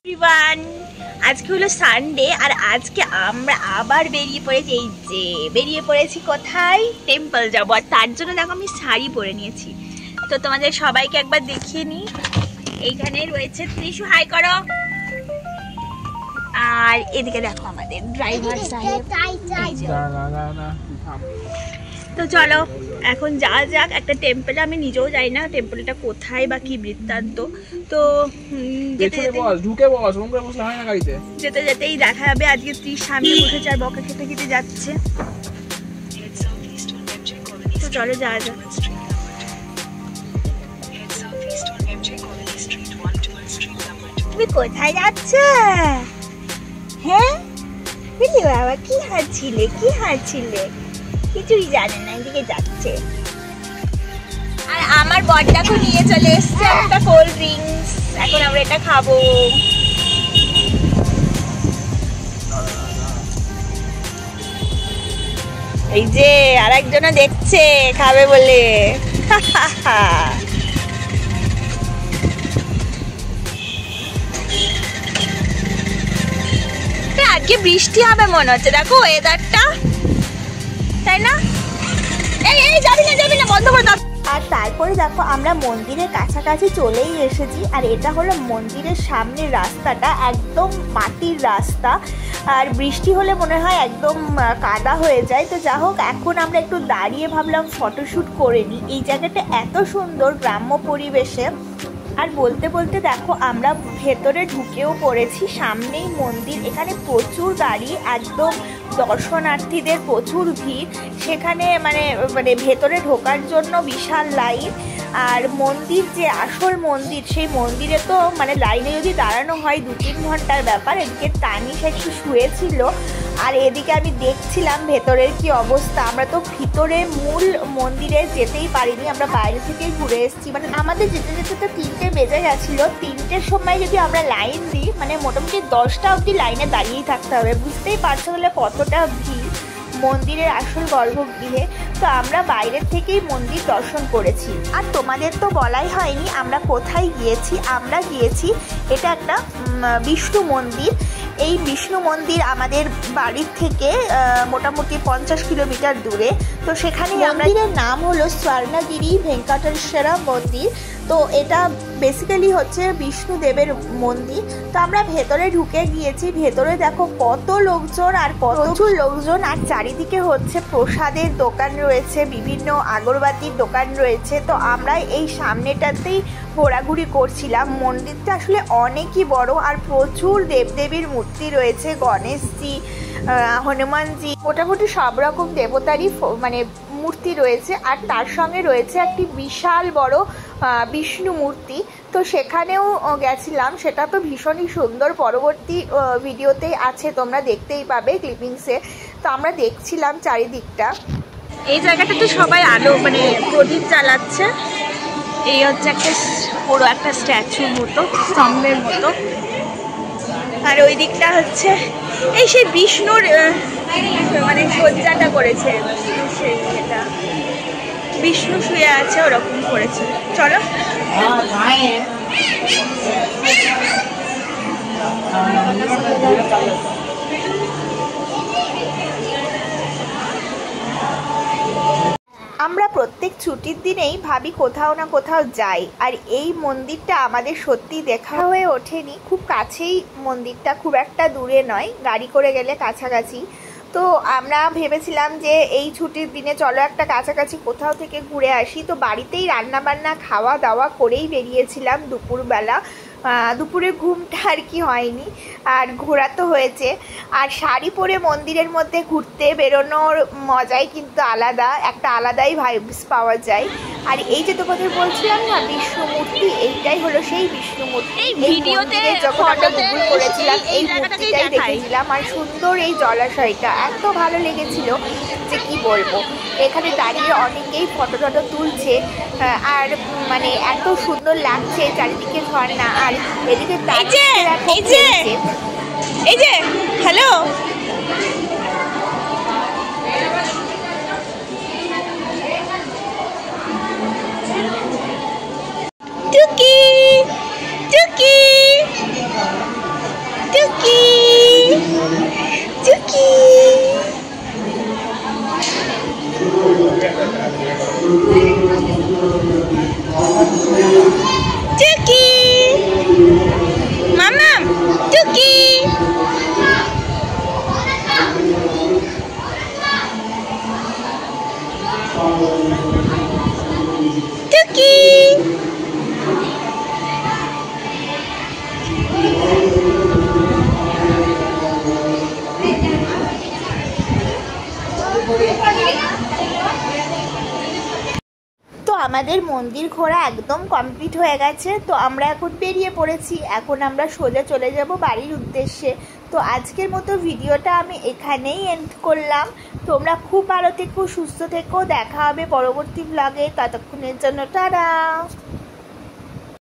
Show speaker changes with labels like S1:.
S1: Everyone, আজকে হলো Sunday আর আজকে আমরা আবার বেরিয়ে পড়েছি কোথায়? টেম্পল যাবো। আর তার জন্য দেখো আমি শাড়ি পরে নিয়েছি, তো তোমাদের সবাইকে একবার দেখিয়ে নিই। এইখানে রয়েছে ত্রিশু, হাই করো। আর এদিকে দেখো আমাদের ড্রাইভার সাহেব। তো চলো এখন যাওয়া যাক একটা টেম্পলে। আমি নিজেও যাই না টেম্পলটা কোথায় বা কি বৃত্তান্ত, তো যেতে যেতেই দেখা যাবে। আজকে ত্রিশ সামনে বসেছে আর বকা খেতে খেতে যাচ্ছে, তো চলো যাওয়া যাক। তুমি কোথায় যাচ্ছ? হ্যাঁ বাবা, কি হাঁটছিলে? কিছুই জানে না, এদিকে যাচ্ছে। আর আমার বরটাকে নিয়ে চলে এসছে একটা কোল্ড ড্রিঙ্কস, এখন আমরা এটা খাবো। এই যে আর একজনও দেখছে খাবে বলে। আজকে বৃষ্টি হবে মনে হচ্ছে, দেখো ওয়েদারটা, তাই না? এই যাবি না, বন্ধ করে দাও। আর তারপরে দেখো আমরা মন্দিরের কাছাকাছি চলেই এসেছি। আর এটা হলো মন্দিরের সামনের রাস্তাটা, একদম মাটির রাস্তা, আর বৃষ্টি হলে মনে হয় একদম কাদা হয়ে যায়। তো যা হোক, এখন আমরা একটু দাঁড়িয়ে ভাবলাম ফটোশ্যুট করে নিই। এই জায়গাটা এত সুন্দর গ্রাম্য পরিবেশে। আর বলতে বলতে দেখো আমরা ভেতরে ঢুকেও পড়েছি, সামনেই মন্দির। এখানে প্রচুর গাড়ি, একদম দর্শনার্থীদের প্রচুর ভিড়। সেখানে মানে ভেতরে ঢোকার জন্য বিশাল লাইন। আর মন্দির যে আসল মন্দির, সেই মন্দিরে তো মানে লাইনে যদি দাঁড়ানো হয় 2-3 ঘন্টার ব্যাপার। এদিকে তানিশা একটু শুয়েছিল, আর এদিকে আমি দেখছিলাম ভেতরের কি অবস্থা। আমরা তো ভিতরে মূল মন্দিরে যেতেই পারিনি, আমরা বাইরে থেকেই ঘুরে এসেছি। মানে আমাদের যেতে যেতে তো 3টে বেজে গেছিলো। 3টের সময় যদি আমরা লাইন দিই, মানে মোটামুটি 10টা অবধি লাইনে দাঁড়িয়েই থাকতে হবে। বুঝতেই পারছো হলে কতটা ভিড় মন্দিরের আসল গর্ভগৃহে। তো আমরা বাইরের থেকেই মন্দির দর্শন করেছি। আর তোমাদের তো বলাই হয়নি আমরা কোথায় গিয়েছি। আমরা গিয়েছি, এটা একটা বিষ্ণু মন্দির। এই বিষ্ণু মন্দির আমাদের বাড়ির থেকে মোটামুটি 50 কিলোমিটার দূরে। তো সেখানে মন্দিরের নাম হলো স্বর্ণগিরি ভেঙ্কটেশ্বর মন্দির। তো এটা বেসিক্যালি হচ্ছে বিষ্ণুদেবের মন্দির। তো আমরা ভেতরে ঢুকে গিয়েছি। ভেতরে দেখো কত লোকজন, আর প্রচুর লোকজন। আর চারিদিকে হচ্ছে প্রসাদের দোকান রয়েছে, বিভিন্ন আগরবাতির দোকান রয়েছে। তো আমরা এই সামনেটাতেই ঘোরাঘুরি করছিলাম। মন্দিরটা আসলে অনেকই বড়, আর প্রচুর দেবদেবীর মূর্তি রয়েছে, গণেশজি, হনুমানজি, মোটামুটি সব রকম দেবতারই মানে মূর্তি রয়েছে। আর তার সঙ্গে রয়েছে একটি বিশাল বড় বিষ্ণু মূর্তি। তো সেখানেও গেছিলাম, সেটা তো ভীষণই সুন্দর। পরবর্তী ভিডিওতেই আছে, তোমরা দেখতেই পাবে ক্লিপিংসে। তো আমরা দেখছিলাম চারিদিকটা। এই জায়গাটা তো সবাই আলো মানে প্রদীপ জ্বালাচ্ছে। এই হচ্ছে একটা বড় একটা স্ট্যাচুর মতো, স্তম্ভের মতো। আর ওই দিকটা হচ্ছে এই সেই বিষ্ণুর মানে সজ্জাটা করেছে, সেই এটা বিষ্ণু শুয়ে আছে ওরকম করেছে। চলো আমরা প্রত্যেক ছুটির দিনেই ভাবি কোথাও না কোথাও যাই। আর এই মন্দিরটা আমাদের সত্যি দেখা হয়ে ওঠেনি। খুব কাছেই মন্দিরটা, খুব একটা দূরে নয়, গাড়ি করে গেলে কাছাকাছি। তো আমরা ভেবেছিলাম যে এই ছুটির দিনে চলো একটা কাছাকাছি কোথাও থেকে ঘুরে আসি। তো বাড়িতেই রান্নাবান্না খাওয়া দাওয়া করেই বেরিয়েছিলাম দুপুরবেলা। দুপুরে ঘুমটা আর কি হয়নি, আর ঘোরা তো হয়েছে। আর শাড়ি পরে মন্দিরের মধ্যে ঘুরতে বেরোনোর মজাই কিন্তু আলাদা, একটা আলাদাই ভাইবস পাওয়া যায়। আর এই যে তোমাদের বলছিলাম না বিষ্ণু মূর্তি, এইটাই হলো সেই বিষ্ণু মূর্তি। এই ভিডিওতে যখন আমরা গুগল করেছিলাম এই মূর্তিটাই দেখেছিলাম। আর সুন্দর এই জলাশয়টা এত ভালো লেগেছিল যে কি বলবো। এখানে দাঁড়িয়ে অনেকেই ফটো টটো তুলছে, আর মানে এত সুন্দর লাগছে চারিদিকে ঝর্ণা। আর এদিকে এই যে হ্যালো, টুকি টুকি টুকি টুকি মামা টুকি টুকি তো আমাদের মন্দির ঘোরা একদম কমপ্লিট হয়ে গেছে। তো আমরা এখন বেরিয়ে পড়েছি, এখন আমরা সোজা চলে যাব বাড়ির উদ্দেশ্যে। তো আজকের মতো ভিডিওটা আমি এখানেই এন্ড করলাম। তোমরা খুব ভালো থেকো, সুস্থ থেকো, দেখা হবে পরবর্তী ব্লগে। ততক্ষণের জন্য টাটা।